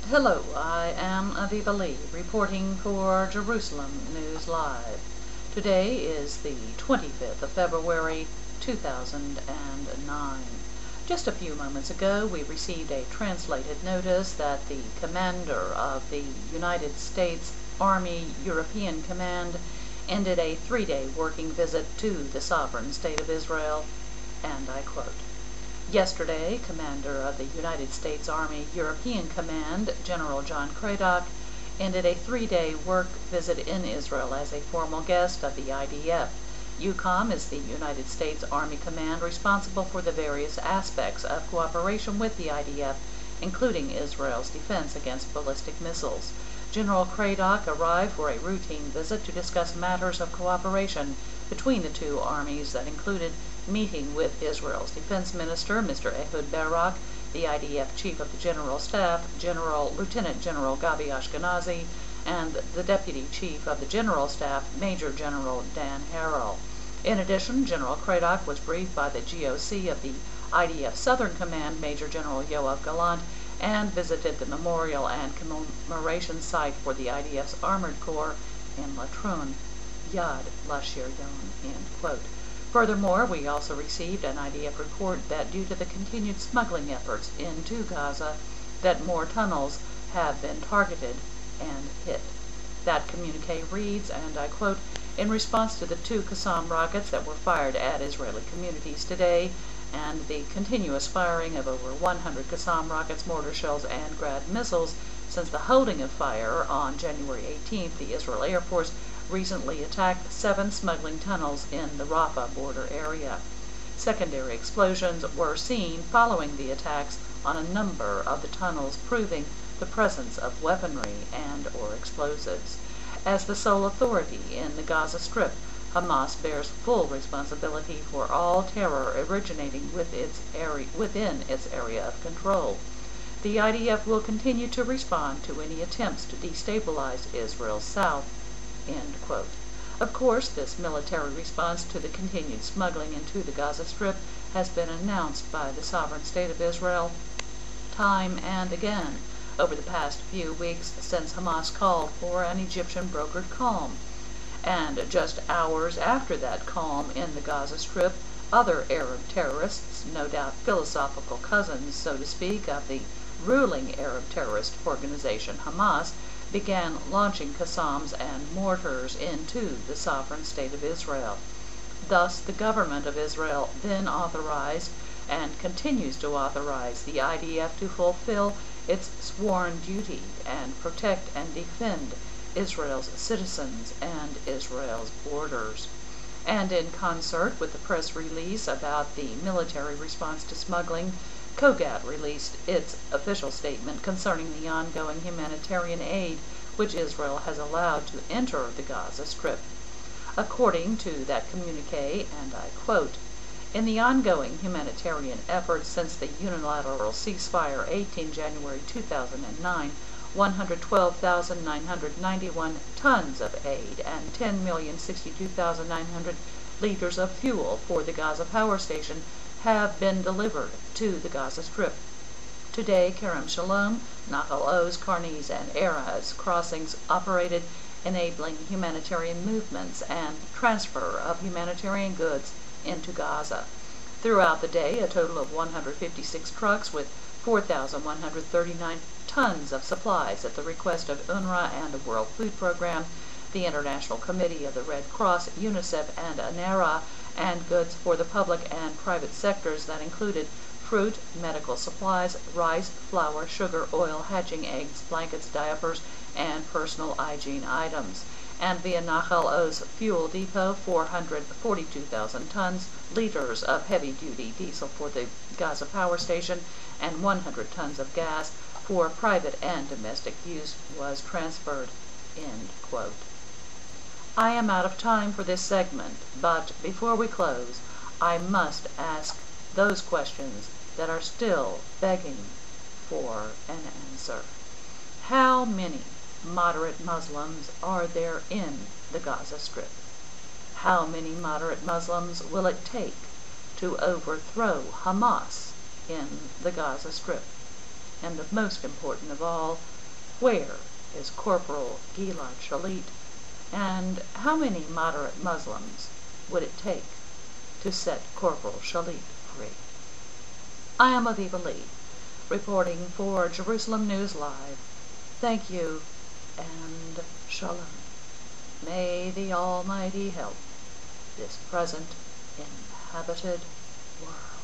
Hello, I am Aviva Lee, reporting for Jerusalem News Live. Today is the 25th of February, 2009. Just a few moments ago, we received a translated notice that the commander of the United States Army European Command ended a 3-day working visit to the sovereign state of Israel, and I quote, "Yesterday, Commander of the United States Army European Command, General John Cadock, ended a 3-day work visit in Israel as a formal guest of the IDF. EUCOM is the United States Army Command responsible for the various aspects of cooperation with the IDF, including Israel's defense against ballistic missiles. General Cadock arrived for a routine visit to discuss matters of cooperation between the two armies that included meeting with Israel's Defense Minister, Mr. Ehud Barak, the IDF Chief of the General Staff, Lieutenant General Gabi Ashkenazi, and the Deputy Chief of the General Staff, Major General Dan Harrell. In addition, General Cadock was briefed by the GOC of the IDF Southern Command, Major General Yoav Gallant, and visited the memorial and commemoration site for the IDF's Armored Corps in Latrun, Yad Lashiryon," end quote. Furthermore, we also received an IDF report that due to the continued smuggling efforts into Gaza, that more tunnels have been targeted and hit. That communique reads, and I quote, "In response to the 2 Qassam rockets that were fired at Israeli communities today, and the continuous firing of over 100 Qassam rockets, mortar shells, and Grad missiles since the holding of fire on January 18th, the Israel Air Force recently attacked 7 smuggling tunnels in the Rafah border area. Secondary explosions were seen following the attacks on a number of the tunnels, proving the presence of weaponry and/or explosives. As the sole authority in the Gaza Strip, Hamas bears full responsibility for all terror originating within its area of control. The IDF will continue to respond to any attempts to destabilize Israel's south," end quote. Of course, this military response to the continued smuggling into the Gaza Strip has been announced by the sovereign state of Israel time and again over the past few weeks since Hamas called for an Egyptian brokered calm. And just hours after that calm in the Gaza Strip, other Arab terrorists, no doubt philosophical cousins, so to speak, of the ruling Arab terrorist organization Hamas, began launching Qassams and mortars into the sovereign state of Israel. Thus, the government of Israel then authorized and continues to authorize the IDF to fulfill its sworn duty and protect and defend Israel's citizens and Israel's borders. And in concert with the press release about the military response to smuggling, COGAT released its official statement concerning the ongoing humanitarian aid which Israel has allowed to enter the Gaza Strip. According to that communique, and I quote, "In the ongoing humanitarian efforts since the unilateral ceasefire 18 January 2009, 112,991 tons of aid and 10,062,900 liters of fuel for the Gaza power station have been delivered to the Gaza Strip. Today, Kerem Shalom, Nahal Oz, Karniz, and Erez crossings operated, enabling humanitarian movements and transfer of humanitarian goods into Gaza. Throughout the day, a total of 156 trucks with 4,139 tons of supplies at the request of UNRWA and the World Food Program, the International Committee of the Red Cross, UNICEF, and ANERA, and goods for the public and private sectors that included fruit, medical supplies, rice, flour, sugar, oil, hatching eggs, blankets, diapers, and personal hygiene items. And via Nahal Oz Fuel Depot, 442,000 liters of heavy-duty diesel for the Gaza power station, and 100 tons of gas for private and domestic use was transferred," end quote. I am out of time for this segment, but before we close, I must ask those questions that are still begging for an answer. How many moderate Muslims are there in the Gaza Strip? How many moderate Muslims will it take to overthrow Hamas in the Gaza Strip? And the most important of all, Where is Corporal Gilad Shalit, and how many moderate Muslims would it take to set Corporal Shalit free? I am Aviva Lee, reporting for Jerusalem News Live. Thank you, and Shalom. May the Almighty help this present inhabited world.